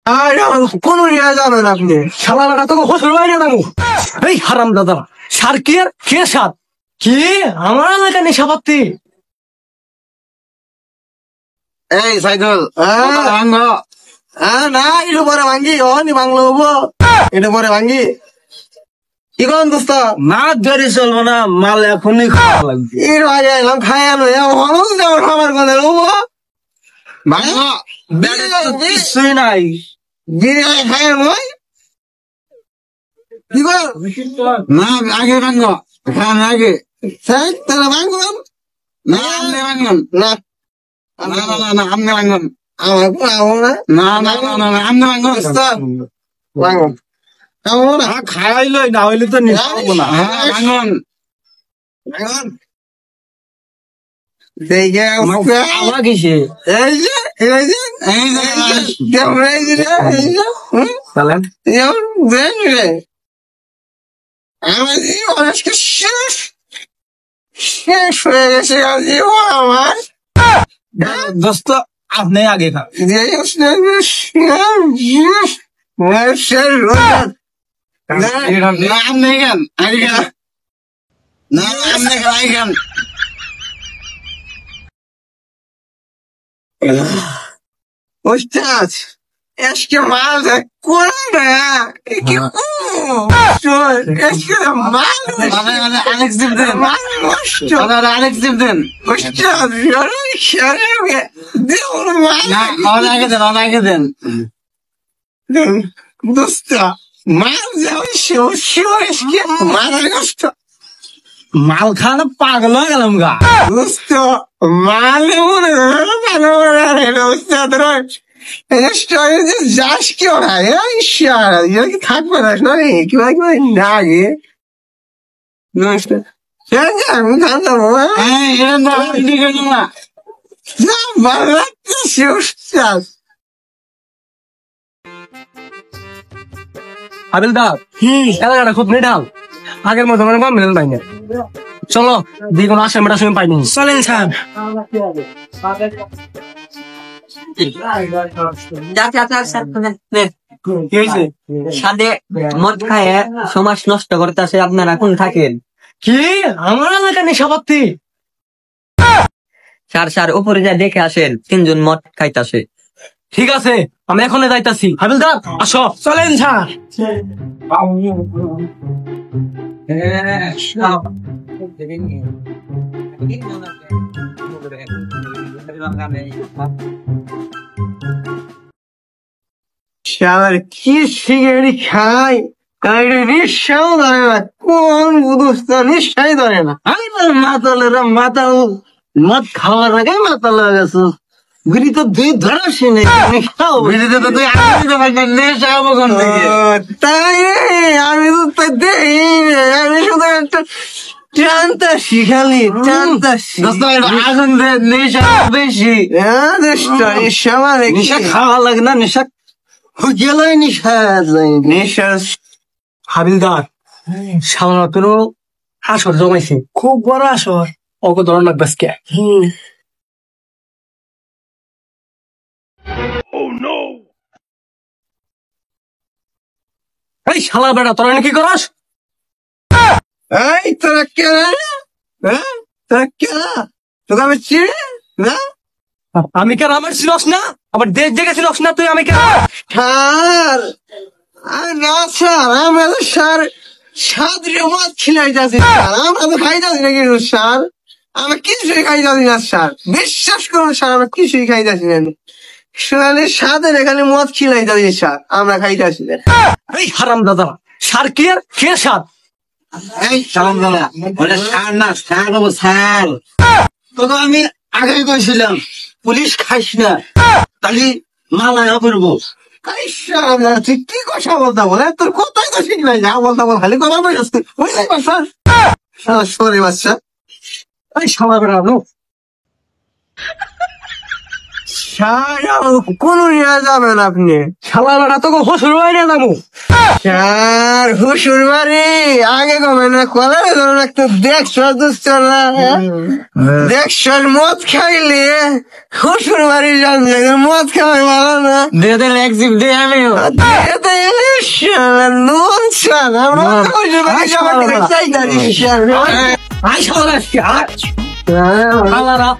আর কোন জানেন না আপনি শালারা তোকে হোসেন বাইরে দামু এই হারাম দাদা সার কি আর কে সাত কি আমার এলাকা নেশাপাতি এই সাইদুল ভাঙ্গ না এটা পরে ভাঙ্গি অনি বাংলো হবো এটা পরে ভাঙ্গি কি করেন দোস্ত মাছ ধরে চলবো না মাল এখনই খাওয়া লাগবে এর ভাই এলাম খাই আনো আমার কথা হবো ভাঙ্গ কিছুই নাই বিরিয়ানি খাই আনো কি কর না আগে ভাঙ্গ খান আগে তাহলে ভাঙ্গুন না আমনে ভাঙ্গন না না না না আমনে ভাঙ্গন আমার কোনো না না না না না আমনে ভাঙ্গন ভাঙ্গুন আমার না খাইলই না হইলে তো নিবো না ভাঙ্গন ভাঙ্গুন দেখে আবার কিসে এই যে এই যে এই যে কেমন এই যে চলেন দেখ রে আমার জীবন আজকে শেষ শেষ হয়ে গেছে জীবন আমার দোস্ত আপনি আগে খান না আপনি খান আগে খান না আপনি খান আগে খান Ustaz, acho que mal é cura, que acho que é mal, Alex দিন আলেক্স দিন Ustaz, eu não quero ver, deu mal, না আগে দেন Dosta, mal é o show, acho que é mal, Dosta, মাল খান পাগল হয়ে গেলাম গা Dosta, mal é o Dosta, droga. যাস কি ওরা কি থাকবে না কি না গে আমি খান যাবো না ভালো লাগতেছে উস্তাদ হাবিলদার এলাকাটা খুব নিডাল আগের মতো মানে কম মিলেন পাই না চলো দিয়ে কোনো আসামিটা সময় পাইনি চলেন স্যার সাদে মদ খায় সমাজ নষ্ট করতেছে আপনারা কোন থাকেন কি আমার এলাকা নেশাপাতি স্যার উপরে যা দেখে আসেন 3 জন মদ খাইতাছে ঠিক আছে আমি এখনই যাইতাছি হাবিলদার আসো চলেন স্যার শালার কি সিগারেট খাই গাড়ি নিঃশ্বাও ধরে না কোন বুধুস্তা নিঃশ্বাই ধরে না আমি মাতালেরা মাতাল মদ খাওয়ার আগে মাতাল হয়ে গেছো বিড়ি তো দুই ধরাসি নেই বিড়িতে তো তুই আগে দিতে পারবি না নেশা হবো কোন থেকে তাই আমি তো তাই দেখি আমি শুধু একটা টানতা শিখালি টানতা দোস্ত আগুন দে নেশা বেশি নেশা মানে নেশা খাওয়া লাগে না নেশা গেলই নেশা নেশা হাবিলদার সাধারণত কোনো আসর জমাইছি খুব বড় আসর ওকে ধরন লাগবে আজকে এই শালা বেটা তোরা কি করস এই তোরা কেনা তোরা কেনা তোকে আমি চিনি না আমি কেন আমার ছিলস না আবার দেশ দেখে ছিলস না তুই আমি কেন স্যার আরে না স্যার আমরা তো স্যার সাদরে মাছ খিলাই যাচ্ছি স্যার আমরা তো খাই যাচ্ছি না কিন্তু স্যার আমরা কিছুই খাই যাচ্ছি না স্যার বিশ্বাস করুন স্যার আমরা কিছুই খাই যাচ্ছি না সোনালি সাদের এখানে মদ খিলাই যাচ্ছি স্যার আমরা খাই যাচ্ছি না এই হারাম দাদা সার কি আর কে সার এই সালাম দাদা ওটা সার না সার বাবু সার তোকে আমি আগে কইছিলাম পুলিশ খাইস না তাহলে মালায় করবো তুই কি কথা বলতে বলে তোর কোথায় তো ঠিক নাই যা বলতে বল খালি কথা বলে আসতে বুঝলি বাচ্চা সরি বাচ্চা এই শালা বেটা স্যার কোন নিয়ে যাবেন আপনি? শালা বেটা তোকে শ্বশুর বাড়ি নিয়ে যাবো। স্যার হুসুর বাড়ি আগে কমে না কলার ধরুন একটু দেখছো দুষ্ট না দেখছো মদ খাইলে হুসুর বাড়ি যান জায়গায় মদ খাওয়াই ভালো না দে দে এক জিপ দে আমিও। নুন স্যার আমরা হুসুর বাড়ি যাবার চাই না স্যার আই শালা শালারা।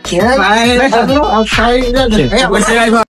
খাই